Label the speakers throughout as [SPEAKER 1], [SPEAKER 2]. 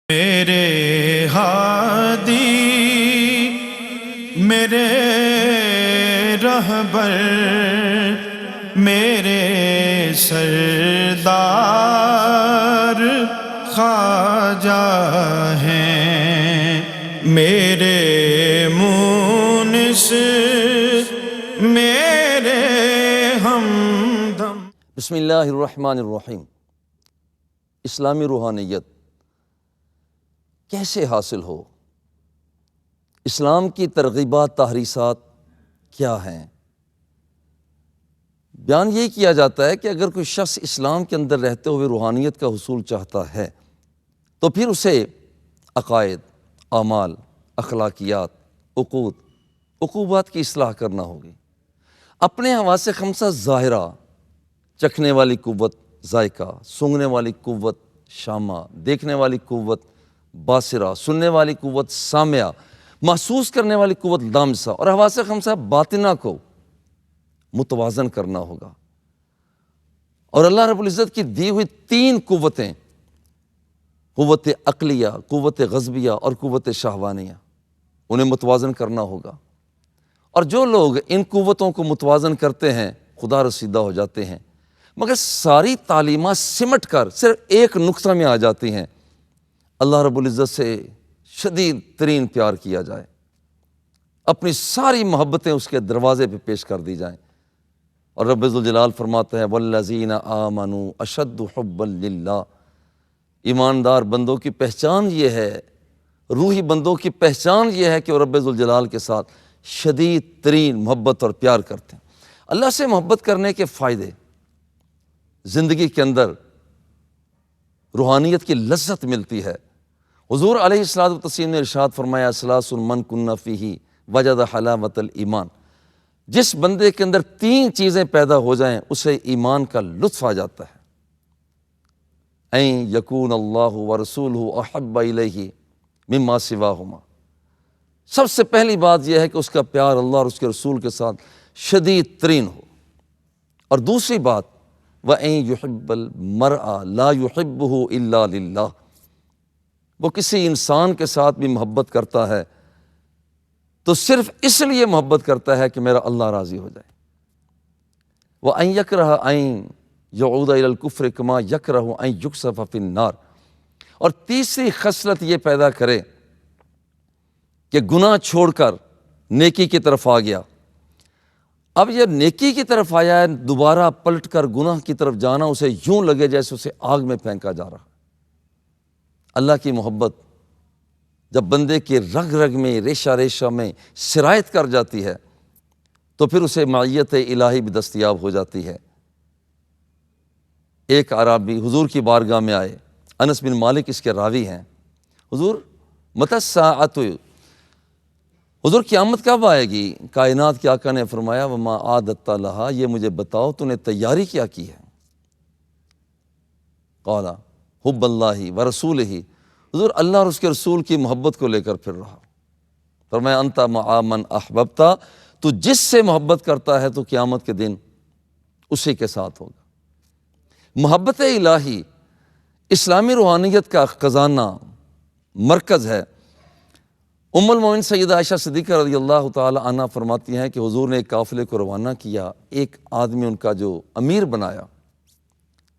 [SPEAKER 1] میرے ہادی میرے رہبر میرے سردار خواجہ ہیں، میرے مونس میرے ہمدم۔
[SPEAKER 2] بسم اللہ الرحمن الرحیم۔ اسلامی روحانیت کیسے حاصل ہو؟ اسلام کی ترغیبات تحریصات کیا ہیں؟ بیان یہ کیا جاتا ہے کہ اگر کوئی شخص اسلام کے اندر رہتے ہوئے روحانیت کا حصول چاہتا ہے تو پھر اسے عقائد، اعمال، اخلاقیات، عقوبات کی اصلاح کرنا ہوگی۔ اپنے حواس خمسہ ظاہرہ، چکھنے والی قوت ذائقہ، سونگھنے والی قوت شامہ، دیکھنے والی قوت باصرہ، سننے والی قوت سامعہ، محسوس کرنے والی قوت لامسہ، اور حواس خمسہ باطنہ کو متوازن کرنا ہوگا۔ اور اللہ رب العزت کی دی ہوئی تین قوتیں، قوت عقلیہ، قوت غضبیہ اور قوت شہوانیہ، انہیں متوازن کرنا ہوگا۔ اور جو لوگ ان قوتوں کو متوازن کرتے ہیں خدا رسیدہ ہو جاتے ہیں، مگر ساری تعلیمات سمٹ کر صرف ایک نقطہ میں آ جاتی ہیں، اللہ رب العزت سے شدید ترین پیار کیا جائے، اپنی ساری محبتیں اس کے دروازے پہ پیش کر دی جائیں۔ اور رب ذوالجلال فرماتا ہے والذین آمنوا اشد حبا للہ، ایماندار بندوں کی پہچان یہ ہے، روحی بندوں کی پہچان یہ ہے کہ وہ رب ذوالجلال کے ساتھ شدید ترین محبت اور پیار کرتے ہیں۔ اللہ سے محبت کرنے کے فائدے، زندگی کے اندر روحانیت کی لذت ملتی ہے۔ حضور علیہ الصلوۃ والتسلیم نے ارشاد فرمایا ثلاث من کن فیہ وجد حلاوۃ الایمان، جس بندے کے اندر تین چیزیں پیدا ہو جائیں اسے ایمان کا لطف آ جاتا ہے۔ این یکون اللہ ورسولہ احب الیہ مما سواہما، سب سے پہلی بات یہ ہے کہ اس کا پیار اللہ اور اس کے رسول کے ساتھ شدید ترین ہو۔ اور دوسری بات وَإِن يُحِبَّ الْمَرْءَ لَا يُحِبُّهُ إِلَّا لِلَّهِ، وہ کسی انسان کے ساتھ بھی محبت کرتا ہے تو صرف اس لیے محبت کرتا ہے کہ میرا اللہ راضی ہو جائے۔ وَأَن يَكْرَهَ أَن يَعُودَ إِلَى الْكُفْرِ كَمَا يَكْرَهُ أَن يُقْذَفَ فِي النَّارِ، اور تیسری خصلت یہ پیدا کرے کہ گناہ چھوڑ کر نیکی کی طرف آ گیا۔ اب یہ نیکی کی طرف آیا ہے، دوبارہ پلٹ کر گناہ کی طرف جانا اسے یوں لگے جیسے اسے آگ میں پھینکا جا رہا۔ اللہ کی محبت جب بندے کے رگ رگ میں، ریشہ ریشہ میں سرایت کر جاتی ہے تو پھر اسے معیت الہی بھی دستیاب ہو جاتی ہے۔ ایک اعرابی حضور کی بارگاہ میں آئے، انس بن مالک اس کے راوی ہیں۔ حضور متی الساعۃ، حضور قیامت کب آئے گی؟ کائنات کے آقا نے فرمایا وما اعددت لہا، یہ مجھے بتاؤ تو نے تیاری کیا کی ہے؟ قال حب اللہ ورسولہ، حضور اللہ اور اس کے رسول کی محبت کو لے کر پھر رہا۔ فرمایا انت مع من احببت، تو جس سے محبت کرتا ہے تو قیامت کے دن اسی کے ساتھ ہوگا۔ محبت الہی اسلامی روحانیت کا خزانہ، مرکز ہے۔ ام المومنین سیدہ عائشہ صدیقہ رضی اللہ تعالی عنہ فرماتی ہیں کہ حضور نے ایک قافلے کو روانہ کیا، ایک آدمی ان کا جو امیر بنایا،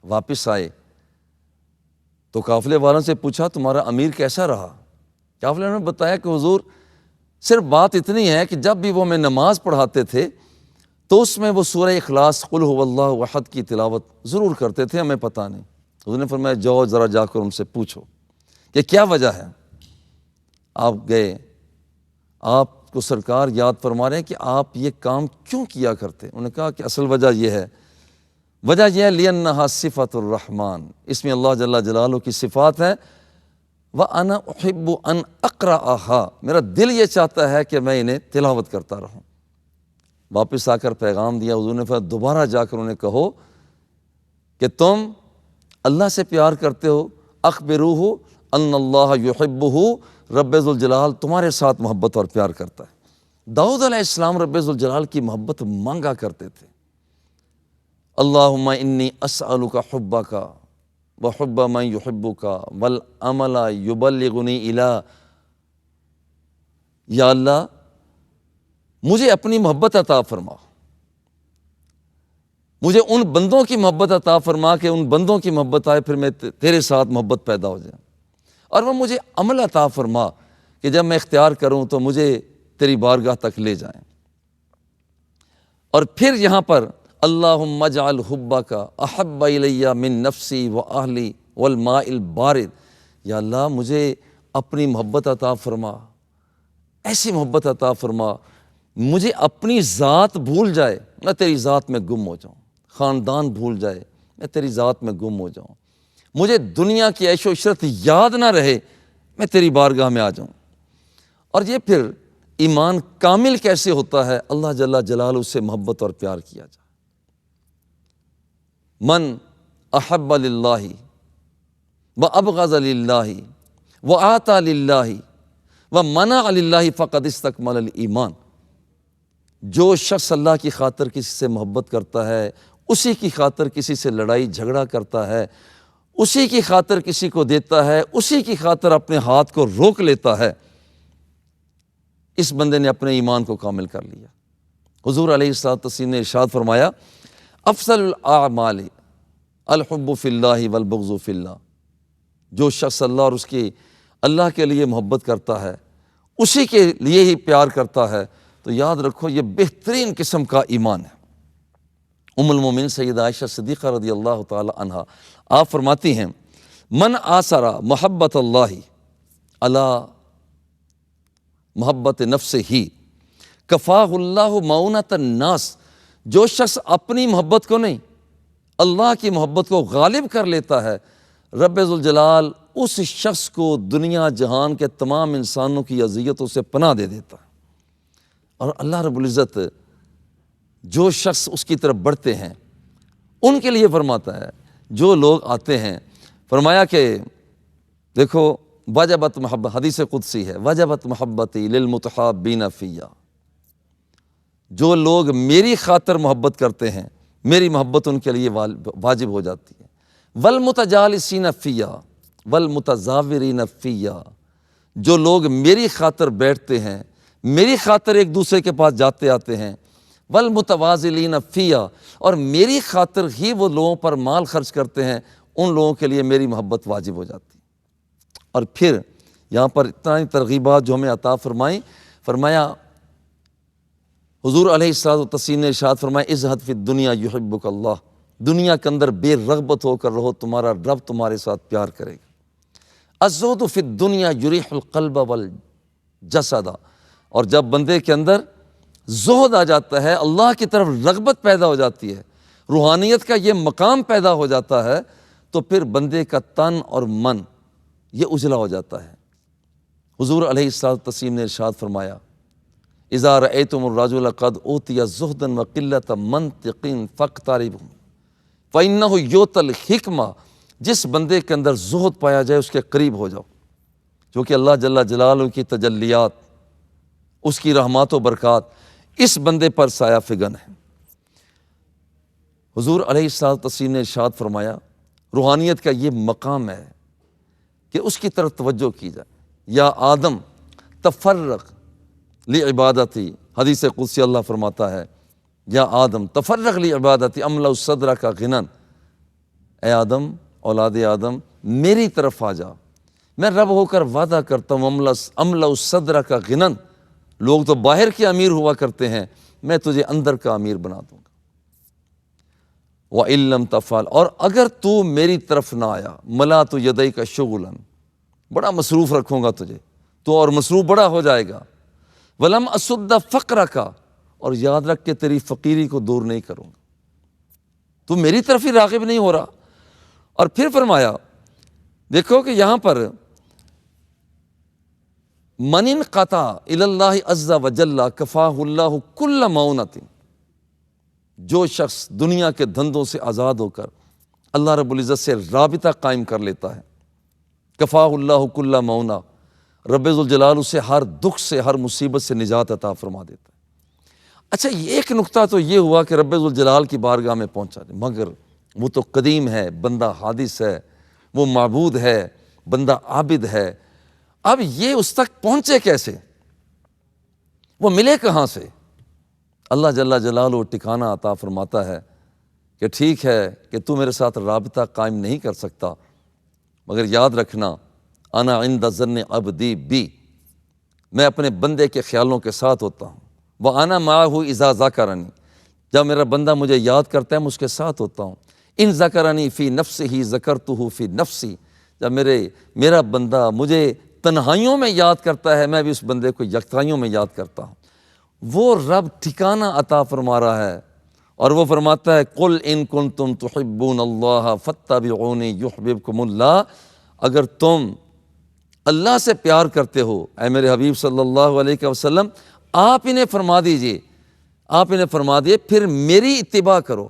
[SPEAKER 2] واپس آئے تو قافلے والوں سے پوچھا تمہارا امیر کیسا رہا؟ قافلے والوں نے بتایا کہ حضور صرف بات اتنی ہے کہ جب بھی وہ ہمیں نماز پڑھاتے تھے تو اس میں وہ سورہ اخلاص قل هو اللہ احد کی تلاوت ضرور کرتے تھے، ہمیں پتہ نہیں۔ حضور نے فرمایا جاؤ ذرا جا کر ان سے پوچھو کہ کیا وجہ ہے۔ آپ گئے، آپ کو سرکار یاد فرما رہے ہیں کہ آپ یہ کام کیوں کیا کرتے؟ انہوں نے کہا کہ اصل وجہ یہ ہے لِأَنَّهَا صِفَةُ الرحمن، اس میں اللہ جل جلالہ کی صفات ہے۔ وَأَنَا أُحِبُّ أَنْ أَقْرَأَهَا، میرا دل یہ چاہتا ہے کہ میں انہیں تلاوت کرتا رہوں۔ واپس آ کر پیغام دیا، حضور نے فرمایا دوبارہ جا کر انہیں کہو کہ تم اللہ سے پیار کرتے ہو، أَخْبِرُوهُ أَنَّ اللَّهَ يُحِبُّهُ، رب ذوالجلال تمہارے ساتھ محبت اور پیار کرتا ہے۔ داؤد علیہ السلام رب ذوالجلال کی محبت مانگا کرتے تھے۔ اللہم انی اسألک حبک وحب من یحبک والعمل یبلغنی الی، یا اللہ مجھے اپنی محبت عطا فرما، مجھے ان بندوں کی محبت عطا فرما کہ ان بندوں کی محبت آئے، پھر میں تیرے ساتھ محبت پیدا ہو جائے، اور وہ مجھے عمل عطا فرما کہ جب میں اختیار کروں تو مجھے تیری بارگاہ تک لے جائیں۔ اور پھر یہاں پر اللہم اجعل حبک احب الی من نفسی و اہلی والماء البارد، یا اللہ مجھے اپنی محبت عطا فرما، ایسی محبت عطا فرما مجھے اپنی ذات بھول جائے میں تیری ذات میں گم ہو جاؤں، خاندان بھول جائے میں تیری ذات میں گم ہو جاؤں، مجھے دنیا کی عیش و عشرت یاد نہ رہے میں تیری بارگاہ میں آ جاؤں۔ اور یہ پھر ایمان کامل کیسے ہوتا ہے؟ اللہ جل جلالہ سے محبت اور پیار کیا جائے۔ من احب للہ وابغض للہ وآطى للہ ومنع للہ فقد استکمل الایمان، جو شخص اللہ کی خاطر کسی سے محبت کرتا ہے، اسی کی خاطر کسی سے لڑائی جھگڑا کرتا ہے، اسی کی خاطر کسی کو دیتا ہے، اسی کی خاطر اپنے ہاتھ کو روک لیتا ہے، اس بندے نے اپنے ایمان کو کامل کر لیا۔ حضور علیہ الصلوۃ نے ارشاد فرمایا افضل الاعمال الحب فی اللہ والبغض فی اللہ، جو شخص اللہ اور اس کی اللہ کے لیے محبت کرتا ہے، اسی کے لیے ہی پیار کرتا ہے، تو یاد رکھو یہ بہترین قسم کا ایمان ہے۔ ام المومنین سیدہ عائشہ صدیقہ رضی اللہ تعالی عنہا آپ فرماتی ہیں من آثر محبت اللہ علی محبت نفس ہی کفاہ اللہ معونۃ الناس، جو شخص اپنی محبت کو نہیں اللہ کی محبت کو غالب کر لیتا ہے، رب ذوالجلال اس شخص کو دنیا جہان کے تمام انسانوں کی اذیتوں سے پناہ دے دیتا ہے۔ اور اللہ رب العزت جو شخص اس کی طرف بڑھتے ہیں ان کے لیے فرماتا ہے، جو لوگ آتے ہیں فرمایا کہ دیکھو وجبت محبت، حدیث قدسی ہے وجبت محبتی للمتحابین فیہ، جو لوگ میری خاطر محبت کرتے ہیں میری محبت ان کے لیے واجب ہو جاتی ہے۔ والمتجالسین فیہ والمتزاورین فیہ، جو لوگ میری خاطر بیٹھتے ہیں میری خاطر ایک دوسرے کے پاس جاتے آتے ہیں، والمتواضلین فیہ، اور میری خاطر ہی وہ لوگوں پر مال خرچ کرتے ہیں، ان لوگوں کے لیے میری محبت واجب ہو جاتی ہے۔ اور پھر یہاں پر اتنا ہی ترغیبات جو ہمیں عطا فرمائیں، فرمایا حضور علیہ الصلوۃ نے ارشاد فرمایا ازہد فی الدنیا یحبک اللہ، دنیا کے اندر بے رغبت ہو کر رہو، تمہارا رب تمہارے ساتھ پیار کرے گا۔ الزہد فی الدنیا یریح القلب والجسد، اور جب بندے کے اندر زہد آ جاتا ہے، اللہ کی طرف رغبت پیدا ہو جاتی ہے، روحانیت کا یہ مقام پیدا ہو جاتا ہے، تو پھر بندے کا تن اور من یہ اجلا ہو جاتا ہے۔ حضور علیہ الصلوۃ نے ارشاد فرمایا اذا رأیتم الرجل قد اوتی زہدا وقلۃ منطق فاقتربوا فإنہ یؤتی الحکمہ، جس بندے کے اندر زہد پایا جائے اس کے قریب ہو جاؤ، جو کہ اللہ جل جلالہ کی تجلیات، اس کی رحمات و برکات اس بندے پر سایہ فگن ہے۔ حضور علیہ الصلوۃ نے ارشاد فرمایا روحانیت کا یہ مقام ہے کہ اس کی طرف توجہ کی جائے۔ یا آدم تفرغ لعبادتی، حدیث قدسی اللہ فرماتا ہے یا آدم تفرغ لعبادتی املأ صدرک غنی، اے آدم اولاد آدم میری طرف آ جا، میں رب ہو کر وعدہ کرتا ہوں املأ صدرک غنی، لوگ تو باہر کے امیر ہوا کرتے ہیں، میں تجھے اندر کا امیر بنا دوں گا۔ وَإِن لَّمْ تَفْعَلْ، اور اگر تو میری طرف نہ آیا مَلَأْتُ يَدَيْكَ شُغْلًا، بڑا مصروف رکھوں گا تجھے، تو اور مصروف بڑا ہو جائے گا۔ وَلَمْ أَسُدَّ فَقْرَكَ، اور یاد رکھ کہ تیری فقیری کو دور نہیں کروں گا، تو میری طرف ہی راغب نہیں ہو رہا۔ اور پھر فرمایا دیکھو کہ یہاں پر من انقطع الی اللہ عز وجل کفاہ اللہ کل معونۃ، جو شخص دنیا کے دھندوں سے آزاد ہو کر اللہ رب العزت سے رابطہ قائم کر لیتا ہے، کفاہ اللہ کل معونہ، رب ذوالجلال اسے ہر دکھ سے ہر مصیبت سے نجات عطا فرما دیتا ہے۔ اچھا ایک نقطہ تو یہ ہوا کہ رب ذوالجلال کی بارگاہ میں پہنچا، مگر وہ تو قدیم ہے، بندہ حادث ہے، وہ معبود ہے، بندہ عابد ہے۔ اب یہ اس تک پہنچے کیسے؟ وہ ملے کہاں سے؟ اللہ جل جلالہ ٹھکانہ عطا فرماتا ہے کہ ٹھیک ہے کہ تو میرے ساتھ رابطہ قائم نہیں کر سکتا، مگر یاد رکھنا انا عند ظن عبدی بی، میں اپنے بندے کے خیالوں کے ساتھ ہوتا ہوں۔ وَأَنَا مَعَهُ إِذَا ذَكَرَنِي، جب میرا بندہ مجھے یاد کرتا ہے میں اس کے ساتھ ہوتا ہوں۔ ان ذکرنی فی نفسہ ذکرتہ فی نفسی، جب میرا بندہ مجھے تنہائیوں میں یاد کرتا ہے میں بھی اس بندے کو یکتائیوں میں یاد کرتا ہوں۔ وہ رب ٹھکانہ عطا فرما رہا ہے اور وہ فرماتا ہے قل ان کنتم تحبون اللہ فاتبعونی یحببکم اللہ، اگر تم اللہ سے پیار کرتے ہو اے میرے حبیب صلی اللہ علیہ وسلم، آپ انہیں فرما دیجئے، آپ انہیں فرما دیے پھر میری اتباع کرو۔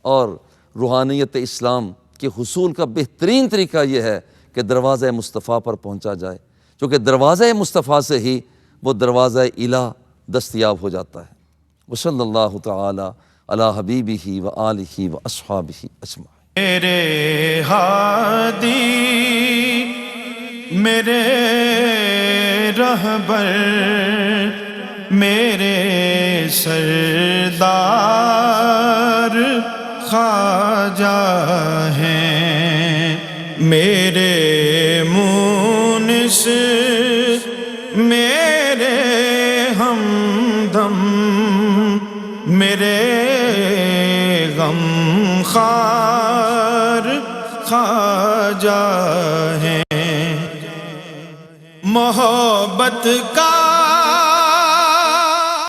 [SPEAKER 2] اور روحانیت اسلام کے حصول کا بہترین طریقہ یہ ہے کہ دروازہ مصطفیٰ پر پہنچا جائے، کیونکہ دروازہ مصطفیٰ سے ہی وہ دروازہ الہ دستیاب ہو جاتا ہے۔ وصلی اللہ تعالی علی حبیبہ و آلہ و اصحابہ اجمعین۔
[SPEAKER 1] میرے ہادی میرے رہبر میرے سردار خواجہ ہیں، میرے مونس میرے ہمدم میرے غم خوار خواجہ ہیں۔ محبت کا